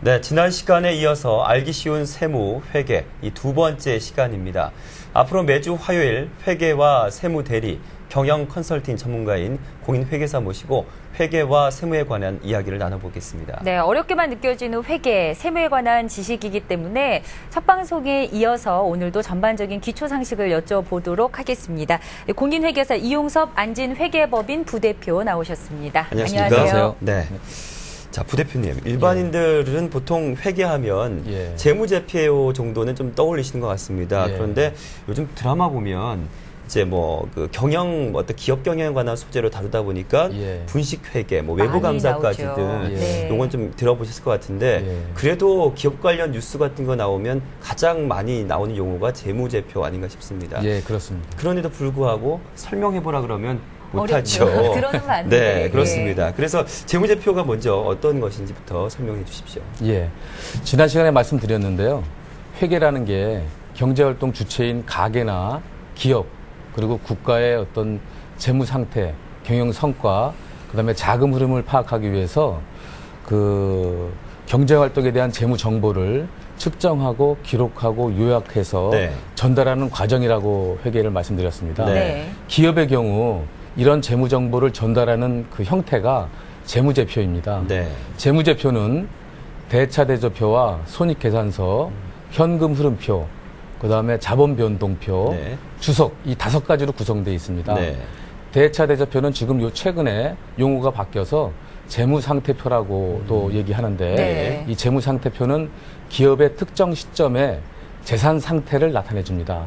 네, 지난 시간에 이어서 알기 쉬운 세무, 회계, 이 두 번째 시간입니다. 앞으로 매주 화요일 회계와 세무 대리, 경영 컨설팅 전문가인 공인회계사 모시고 회계와 세무에 관한 이야기를 나눠보겠습니다. 네, 어렵게만 느껴지는 회계, 세무에 관한 지식이기 때문에 첫 방송에 이어서 오늘도 전반적인 기초 상식을 여쭤보도록 하겠습니다. 공인회계사 이용섭 안진회계법인 부대표 나오셨습니다. 안녕하십니까? 안녕하세요. 네. 자, 부대표님, 일반인들은 보통 회계하면 재무제표 정도는 좀 떠올리시는 것 같습니다. 그런데 요즘 드라마 보면 이제 뭐 그 경영 어떤 기업 경영에 관한 소재로 다루다 보니까 분식회계, 뭐 외부감사까지 등 요건 좀 들어보셨을 것 같은데 그래도 기업 관련 뉴스 같은 거 나오면 가장 많이 나오는 용어가 재무제표 아닌가 싶습니다. 예, 그렇습니다. 그런데도 불구하고 설명해보라 그러면 못하죠. 들어놓으면 안 돼. 네, 그렇습니다. 그래서 재무제표가 먼저 어떤 것인지부터 설명해 주십시오. 예, 지난 시간에 말씀드렸는데요. 회계라는 게 경제활동 주체인 가게나 기업 그리고 국가의 어떤 재무 상태, 경영 성과, 그다음에 자금 흐름을 파악하기 위해서 그 경제활동에 대한 재무 정보를 측정하고 기록하고 요약해서 전달하는 과정이라고 회계를 말씀드렸습니다. 기업의 경우 이런 재무 정보를 전달하는 그 형태가 재무제표입니다. 재무제표는 대차대조표와 손익계산서, 현금 흐름표, 그다음에 자본변동표, 주석 이 5가지로 구성되어 있습니다. 대차대조표는 지금 요 최근에 용어가 바뀌어서 재무상태표라고도 얘기하는데 이 재무상태표는 기업의 특정 시점에 재산 상태를 나타내 줍니다.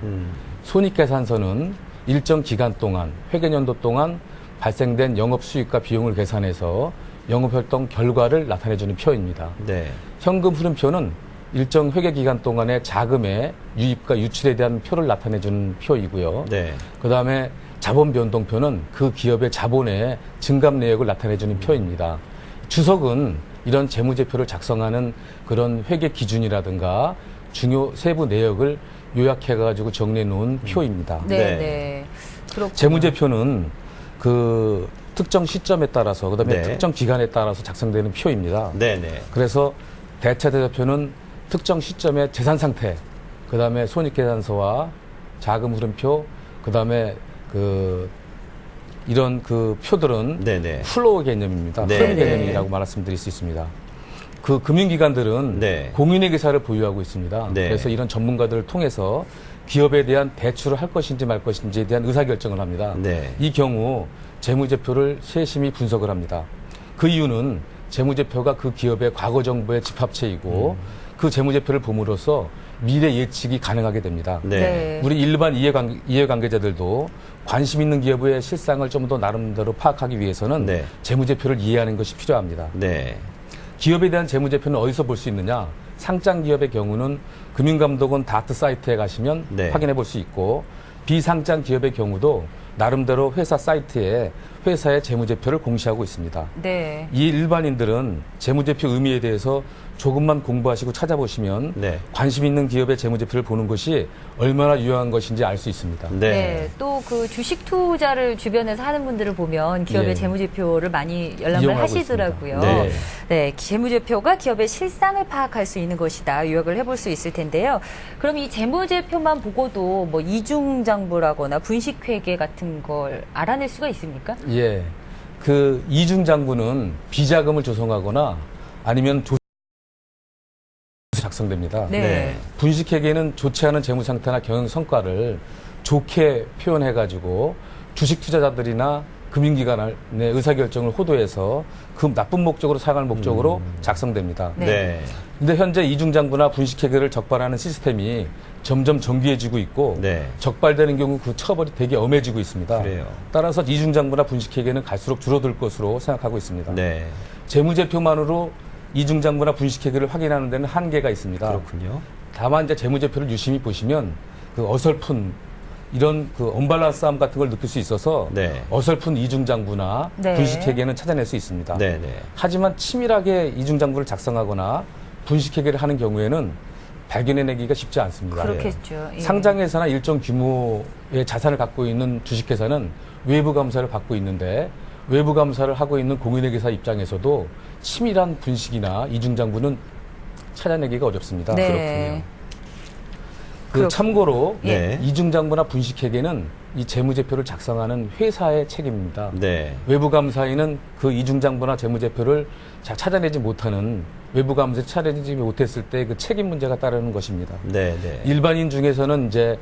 손익계산서는 일정 기간 동안, 회계연도 동안 발생된 영업수익과 비용을 계산해서 영업활동 결과를 나타내주는 표입니다. 현금 흐름표는 일정 회계기간 동안의 자금의 유입과 유출에 대한 표를 나타내주는 표이고요. 그 다음에 자본변동표는 그 기업의 자본의 증감 내역을 나타내주는 표입니다. 주석은 이런 재무제표를 작성하는 그런 회계 기준이라든가 중요 세부 내역을 요약해가지고 정리해 놓은 표입니다. 재무제표는 그 특정 시점에 따라서 그다음에 특정 기간에 따라서 작성되는 표입니다. 그래서 대차대조표는 특정 시점의 재산 상태, 그다음에 손익계산서와 자금 흐름표, 그다음에 그 이런 그 표들은 플로우 개념입니다. 흐름 개념이라고 말씀드릴 수 있습니다. 그 금융기관들은 공인회계사를 보유하고 있습니다. 그래서 이런 전문가들을 통해서 기업에 대한 대출을 할 것인지 말 것인지에 대한 의사결정을 합니다. 이 경우 재무제표를 세심히 분석을 합니다. 그 이유는 재무제표가 그 기업의 과거 정보의 집합체이고 그 재무제표를 봄으로써 미래 예측이 가능하게 됩니다. 우리 일반 이해관계자들도 관심 있는 기업의 실상을 좀 더 나름대로 파악하기 위해서는 재무제표를 이해하는 것이 필요합니다. 기업에 대한 재무제표는 어디서 볼 수 있느냐? 상장기업의 경우는 금융감독원 다트 사이트에 가시면 확인해 볼 수 있고 비상장 기업의 경우도 나름대로 회사 사이트에 회사의 재무제표를 공시하고 있습니다. 이 일반인들은 재무제표 의미에 대해서 조금만 공부하시고 찾아보시면 관심 있는 기업의 재무제표를 보는 것이 얼마나 유용한 것인지 알 수 있습니다. 또 그 주식 투자를 주변에서 하는 분들을 보면 기업의 재무제표를 많이 열람을 하시더라고요. 재무제표가 기업의 실상을 파악할 수 있는 것이다. 요약을 해볼 수 있을 텐데요. 그럼 이 재무제표만 보고도 뭐 이중장부라거나 분식회계 같은 걸 알아낼 수가 있습니까? 그 이중장부는 비자금을 조성하거나 아니면 작성됩니다. 분식회계는 좋지 않은 재무 상태나 경영 성과를 좋게 표현해가지고 주식 투자자들이나 금융기관의 의사결정을 호도해서 그 나쁜 목적으로 사용할 목적으로 작성됩니다. 근데 현재 이중장부나 분식회계를 적발하는 시스템이 점점 정교해지고 있고 적발되는 경우 그 처벌이 되게 엄해지고 있습니다. 따라서 이중장부나 분식회계는 갈수록 줄어들 것으로 생각하고 있습니다. 재무제표만으로 이중장부나 분식회계를 확인하는 데는 한계가 있습니다. 다만 이제 재무제표를 유심히 보시면 그 어설픈 이런 그 언밸런스함 같은 걸 느낄 수 있어서 어설픈 이중장부나 분식회계는 찾아낼 수 있습니다. 하지만 치밀하게 이중장부를 작성하거나 분식회계를 하는 경우에는 발견해내기가 쉽지 않습니다. 그렇겠죠. 상장회사나 일정 규모의 자산을 갖고 있는 주식회사는 외부 감사를 받고 있는데 외부 감사를 하고 있는 공인회계사 입장에서도 치밀한 분식이나 이중장부는 찾아내기가 어렵습니다. 네. 그렇군요. 참고로 네. 이중장부나 분식회계는 이 재무제표를 작성하는 회사의 책임입니다. 네. 외부감사인은 그 이중장부나 재무제표를 잘 찾아내지 못하는 외부감사에 찾아내지 못했을 때 그 책임 문제가 따르는 것입니다. 네, 네. 일반인 중에서는 이제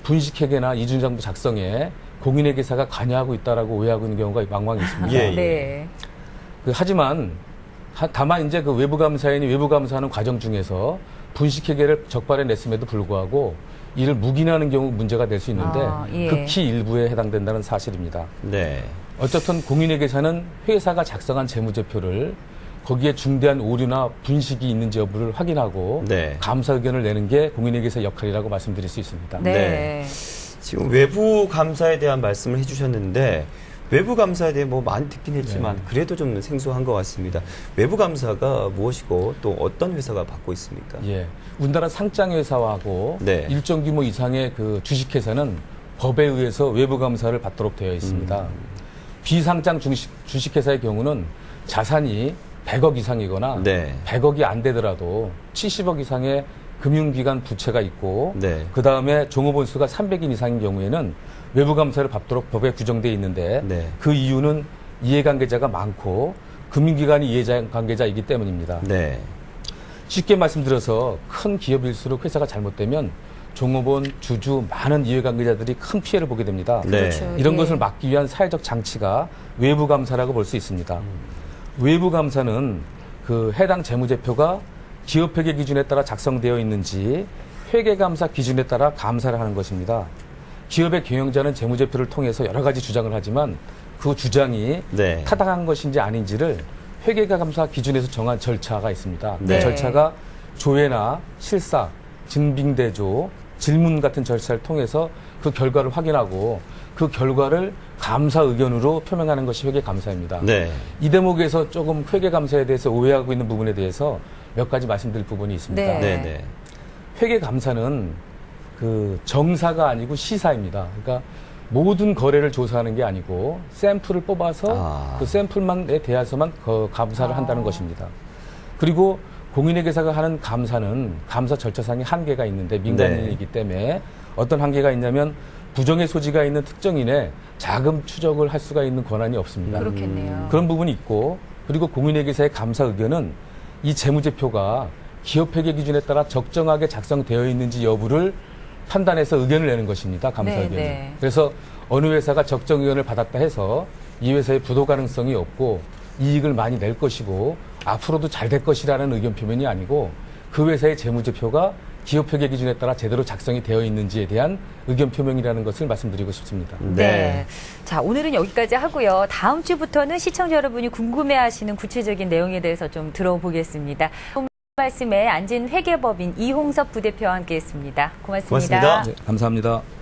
분식회계나 이중장부 작성에 공인회계사가 관여하고 있다라고 오해하고 있는 경우가 왕왕 있습니다. 예, 예. 네. 하지만 다만 이제 그 외부감사인이 외부감사하는 과정 중에서 분식회계를 적발해냈음에도 불구하고 이를 묵인하는 경우 문제가 될 수 있는데 예. 극히 일부에 해당된다는 사실입니다. 네. 어쨌든 공인회계사는 회사가 작성한 재무제표를 거기에 중대한 오류나 분식이 있는지 여부를 확인하고 네. 감사 의견을 내는 게 공인회계사 역할이라고 말씀드릴 수 있습니다. 네. 네. 지금 외부 감사에 대한 말씀을 해주셨는데 외부 감사에 대해 뭐 많이 듣긴 했지만 네. 그래도 좀 생소한 것 같습니다. 외부 감사가 무엇이고 또 어떤 회사가 받고 있습니까? 예. 우리나라 상장회사하고 네. 일정 규모 이상의 그 주식회사는 법에 의해서 외부 감사를 받도록 되어 있습니다. 비상장 주식회사의 경우는 자산이 100억 이상이거나 네. 100억이 안 되더라도 70억 이상의 금융기관 부채가 있고 네. 그 다음에 종업원수가 300인 이상인 경우에는 외부감사를 받도록 법에 규정되어 있는데 네. 그 이유는 이해관계자가 많고 금융기관이 이해관계자이기 때문입니다. 네. 쉽게 말씀드려서 큰 기업일수록 회사가 잘못되면 종업원, 주주, 많은 이해관계자들이 큰 피해를 보게 됩니다. 네. 그렇죠. 이런 예. 것을 막기 위한 사회적 장치가 외부감사라고 볼 수 있습니다. 외부감사는 그 해당 재무제표가 기업회계 기준에 따라 작성되어 있는지 회계감사 기준에 따라 감사를 하는 것입니다. 기업의 경영자는 재무제표를 통해서 여러 가지 주장을 하지만 그 주장이 네. 타당한 것인지 아닌지를 회계감사 기준에서 정한 절차가 있습니다. 네. 그 절차가 조회나 실사, 증빙대조, 질문 같은 절차를 통해서 그 결과를 확인하고 그 결과를 감사 의견으로 표명하는 것이 회계감사입니다. 네. 이 대목에서 조금 회계감사에 대해서 오해하고 있는 부분에 대해서 몇 가지 말씀드릴 부분이 있습니다. 네. 네. 네. 회계감사는 그 정사가 아니고 시사입니다. 그러니까 모든 거래를 조사하는 게 아니고 샘플을 뽑아서 그 샘플만에 대해서만 감사를 한다는 것입니다. 그리고 공인회계사가 하는 감사는 감사 절차상의 한계가 있는데 민간인이기 때문에 어떤 한계가 있냐면 부정의 소지가 있는 특정인의 자금 추적을 할 수가 있는 권한이 없습니다. 그렇겠네요. 그런 부분이 있고 그리고 공인회계사의 감사 의견은 이 재무제표가 기업회계 기준에 따라 적정하게 작성되어 있는지 여부를 판단해서 의견을 내는 것입니다. 감사 네, 의견은. 네. 그래서 어느 회사가 적정 의견을 받았다 해서 이 회사의 부도 가능성이 없고 이익을 많이 낼 것이고 앞으로도 잘 될 것이라는 의견 표명이 아니고 그 회사의 재무제표가 기업회계 기준에 따라 제대로 작성이 되어 있는지에 대한 의견 표명이라는 것을 말씀드리고 싶습니다. 네. 자, 오늘은 여기까지 하고요. 다음 주부터는 시청자 여러분이 궁금해하시는 구체적인 내용에 대해서 좀 들어보겠습니다. 말씀에 안진 회계법인 이홍섭 부대표와 함께했습니다. 고맙습니다. 고맙습니다. 네, 감사합니다.